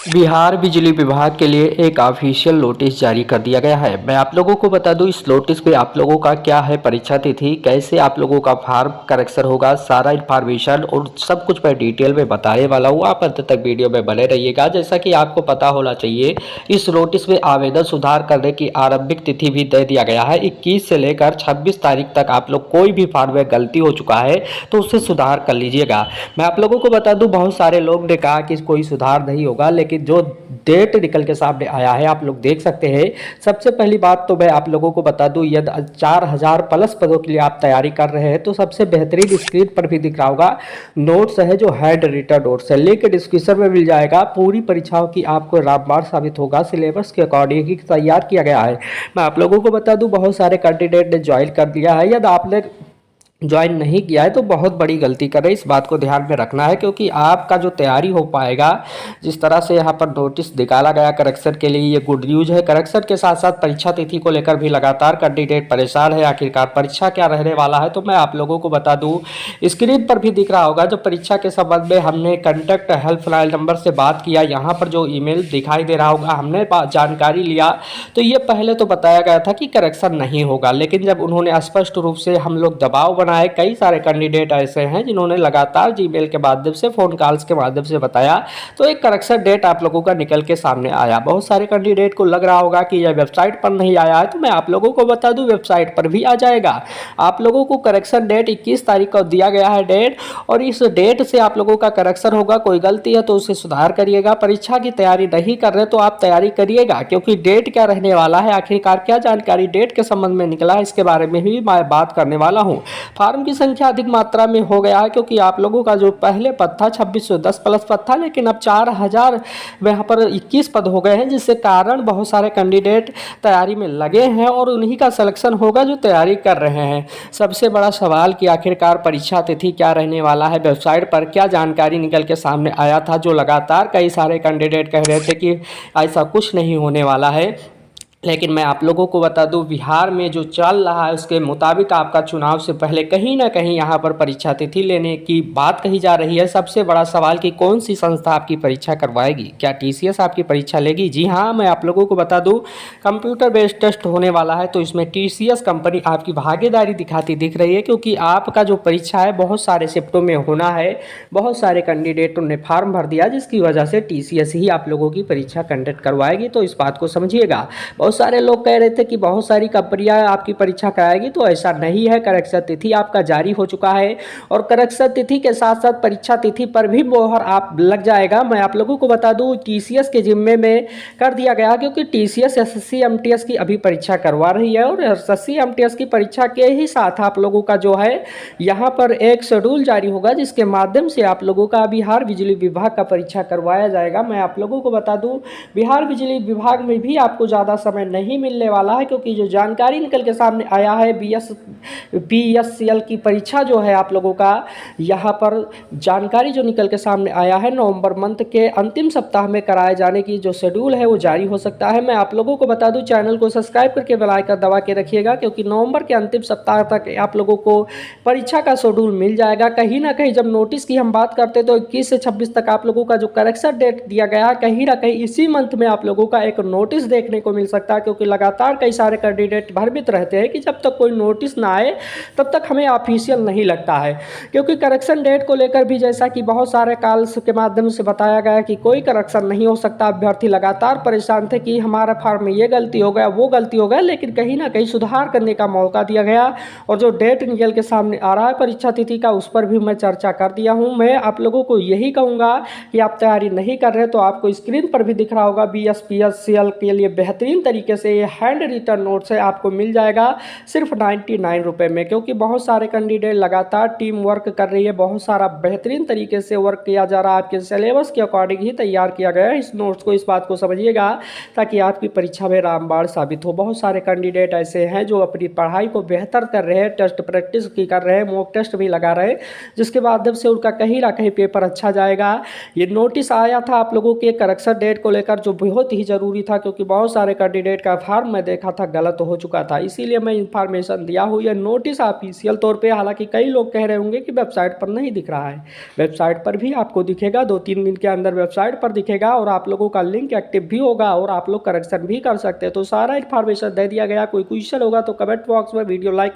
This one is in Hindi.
बिहार बिजली विभाग के लिए एक ऑफिशियल नोटिस जारी कर दिया गया है। मैं आप लोगों को बता दूं, इस नोटिस पे आप लोगों का क्या है परीक्षा तिथि, कैसे आप लोगों का फॉर्म करेक्शन होगा, सारा इन्फॉर्मेशन और सब कुछ मैं डिटेल में बताने वाला हूं। आप अंत तक वीडियो में बने रहिएगा। जैसा कि आपको पता होना चाहिए, इस नोटिस में आवेदन सुधार करने की आरंभिक तिथि भी दे दिया गया है। 21 से लेकर 26 तारीख तक आप लोग कोई भी फॉर्म में गलती हो चुका है तो उससे सुधार कर लीजिएगा। मैं आप लोगों को बता दूं, बहुत सारे लोग ने कहा कि कोई सुधार नहीं होगा, लेकिन जो डेट निकल के सामने आया है आप लोग देख सकते हैं। सबसे पहली बात तो मैं आप लोगों को बता दूं, यदि 4000 प्लस पदों के लिए आप तैयारी कर रहे हैं तो सबसे बेहतरीन स्क्रीन पर भी दिख रहा होगा नोट्स है, जो हैंड रिटन नोट्स है, लिंक डिस्क्रिप्शन में मिल जाएगा। पूरी परीक्षाओं की आपको रामबाण साबित होगा, सिलेबस के अकॉर्डिंग ही तैयार किया गया है। मैं आप लोगों को बता दूं, बहुत सारे कैंडिडेट ने ज्वाइन कर दिया है। यदि आपने ज्वाइन नहीं किया है तो बहुत बड़ी गलती कर रहे हैं, इस बात को ध्यान में रखना है, क्योंकि आपका जो तैयारी हो पाएगा, जिस तरह से यहाँ पर नोटिस निकाला गया करेक्शन के लिए, ये गुड न्यूज़ है। करेक्शन के साथ साथ परीक्षा तिथि को लेकर भी लगातार कैंडिडेट परेशान है, आखिरकार परीक्षा क्या रहने वाला है। तो मैं आप लोगों को बता दूँ, स्क्रीन पर भी दिख रहा होगा, जो परीक्षा के संबंध में हमने कंटैक्ट हेल्पलाइन नंबर से बात किया, यहाँ पर जो ईमेल दिखाई दे रहा होगा, हमने जानकारी लिया तो ये पहले तो बताया गया था कि करेक्शन नहीं होगा, लेकिन जब उन्होंने स्पष्ट रूप से हम लोग दबाव बनाए, कई सारे कैंडिडेट ऐसे हैं जिन्होंने लगातार जीमेल के माध्यम से, फोन कॉल्स के माध्यम से बताया, तो एक करेक्शन डेट आप लोगों का निकल के सामने आया। बहुत सारे कैंडिडेट को लग रहा होगा कि यह वेबसाइट पर नहीं आया है, तो मैं आप लोगों को बता दूं, वेबसाइट पर भी आ जाएगा। आप लोगों को करेक्शन डेट 21 तारीख को दिया गया है डेट, और इस डेट से आप लोगों का करेक्शन होगा। कोई गलती है तो उसे सुधार करिएगा। परीक्षा की तैयारी नहीं कर रहे तो आप तैयारी करिएगा, क्योंकि डेट क्या रहने वाला है, आखिरकार क्या जानकारी डेट के संबंध में निकला है, इसके बारे में भी मैं बात करने वाला हूँ। फार्म की संख्या अधिक मात्रा में हो गया है, क्योंकि आप लोगों का जो पहले पद था 2610 प्लस पद था, लेकिन अब 4000 यहाँ पर 21 पद हो गए हैं, जिससे कारण बहुत सारे कैंडिडेट तैयारी में लगे हैं और उन्हीं का सिलेक्शन होगा जो तैयारी कर रहे हैं। सबसे बड़ा सवाल कि आखिरकार परीक्षा तिथि क्या रहने वाला है, वेबसाइट पर क्या जानकारी निकल के सामने आया था, जो लगातार कई सारे कैंडिडेट कह रहे थे कि ऐसा कुछ नहीं होने वाला है। लेकिन मैं आप लोगों को बता दूं, बिहार में जो चल रहा है उसके मुताबिक आपका चुनाव से पहले कहीं ना कहीं यहाँ पर परीक्षा तिथि लेने की बात कही जा रही है। सबसे बड़ा सवाल कि कौन सी संस्था आपकी परीक्षा करवाएगी, क्या टीसीएस आपकी परीक्षा लेगी? जी हाँ, मैं आप लोगों को बता दूं, कंप्यूटर बेस्ड टेस्ट होने वाला है, तो इसमें टीसीएस कंपनी आपकी भागीदारी दिखाती दिख रही है, क्योंकि आपका जो परीक्षा है बहुत सारे शिफ्टों में होना है। बहुत सारे कैंडिडेटों ने फॉर्म भर दिया, जिसकी वजह से टीसीएस ही आप लोगों की परीक्षा कंडक्ट करवाएगी, तो इस बात को समझिएगा। बहुत सारे लोग कह रहे थे कि बहुत सारी कंपनियां आपकी परीक्षा कराएगी, तो ऐसा नहीं है। करेक्शन तिथि आपका जारी हो चुका है, और करेक्शन तिथि के साथ साथ परीक्षा तिथि पर भी मोहर आप लग जाएगा। मैं आप लोगों को बता दूं, टीसीएस के जिम्मे में कर दिया गया, क्योंकि टीसीएस एसएससी एमटीएस की अभी परीक्षा करवा रही है, और एसएससी एमटीएस की परीक्षा के ही साथ आप लोगों का जो है यहाँ पर एक शेड्यूल जारी होगा, जिसके माध्यम से आप लोगों का बिहार बिजली विभाग का परीक्षा करवाया जाएगा। मैं आप लोगों को बता दूं, बिहार बिजली विभाग में भी आपको ज़्यादा समय नहीं मिलने वाला है, क्योंकि जो जानकारी निकल के सामने आया है, बीएससीएल की परीक्षा जो है आप लोगों का, यहाँ पर जानकारी जो निकल के सामने आया है, नवंबर मंथ के अंतिम सप्ताह में कराए जाने की जो शेड्यूल है वो जारी हो सकता है। मैं आप लोगों को बता दूं, चैनल को सब्सक्राइब करके बेल आइकन दबा के रखिएगा, क्योंकि नवंबर के अंतिम सप्ताह तक आप लोगों को परीक्षा का शेड्यूल मिल जाएगा। कहीं ना कहीं जब नोटिस की हम बात करते हैं तो 21 से 26 तक आप लोगों का जो करेक्शन डेट दिया गया है, कहीं ना कहीं इसी मंथ में आप लोगों का एक नोटिस देखने को मिल सकता है, क्योंकि लगातार कई सारे कैंडिडेट भ्रमित रहते हैं कि जब तक कोई नोटिस ना आए तब तक हमें ऑफिशियल नहीं लगता है। क्योंकि करेक्शन डेट को लेकर भी जैसा कि बहुत सारे कॉल्स के माध्यम से बताया गया कि कोई करेक्शन नहीं हो सकता, अभ्यर्थी लगातार परेशान थे कि हमारा फॉर्म में ये गलती हो गया, वो गलती हो गया, लेकिन कहीं ना कहीं सुधार करने का मौका दिया गया, और जो डेट निकल के सामने आ रहा है परीक्षा तिथि का, उस पर भी मैं चर्चा कर दिया हूँ। मैं आप लोगों को यही कहूँगा कि आप तैयारी नहीं कर रहे तो आपको स्क्रीन पर भी दिख रहा होगा, बीएसपीएससीएल के लिए बेहतरीन तरीके से ये हैंड रिटन नोट्स है, आपको मिल जाएगा सिर्फ 99 रुपये में। क्योंकि बहुत सारे कैंडिडेट लगातार टीम वर्क कर रही है, बहुत सारा बेहतरीन तरीके से वर्क किया जा रहा है, आपके सिलेबस के अकॉर्डिंग ही तैयार किया गया है इस नोट्स को। इस बात को समझिएगा ताकि आपकी परीक्षा में रामबाण साबित हो। बहुत सारे कैंडिडेट ऐसे हैं जो अपनी पढ़ाई को बेहतर कर रहे हैं, टेस्ट प्रैक्टिस की कर रहे हैं, मॉक टेस्ट भी लगा रहे हैं, जिसके माध्यम से उनका कहीं ना कहीं पेपर अच्छा जाएगा। ये नोटिस आया था आप लोगों के करेक्शन डेट को लेकर, जो बहुत ही ज़रूरी था, क्योंकि बहुत सारे कैंडिडेट कैंडिडेट का फॉर्म मैं देखा था गलत हो चुका था, इसीलिए मैं इन्फॉर्मेशन दिया हूँ। यह नोटिस ऑफिशियल तौर पे, हालांकि कई लोग कह रहे होंगे कि वेबसाइट पर नहीं दिख रहा है, वेबसाइट पर भी आपको दिखेगा, 2-3 दिन के अंदर वेबसाइट पर दिखेगा और आप लोगों का लिंक एक्टिव भी होगा और आप लोग करेक्शन भी कर सकते हैं। तो सारा इन्फॉर्मेशन दे दिया गया। कोई क्वेश्चन होगा तो कमेंट बॉक्स में वीडियो लाइक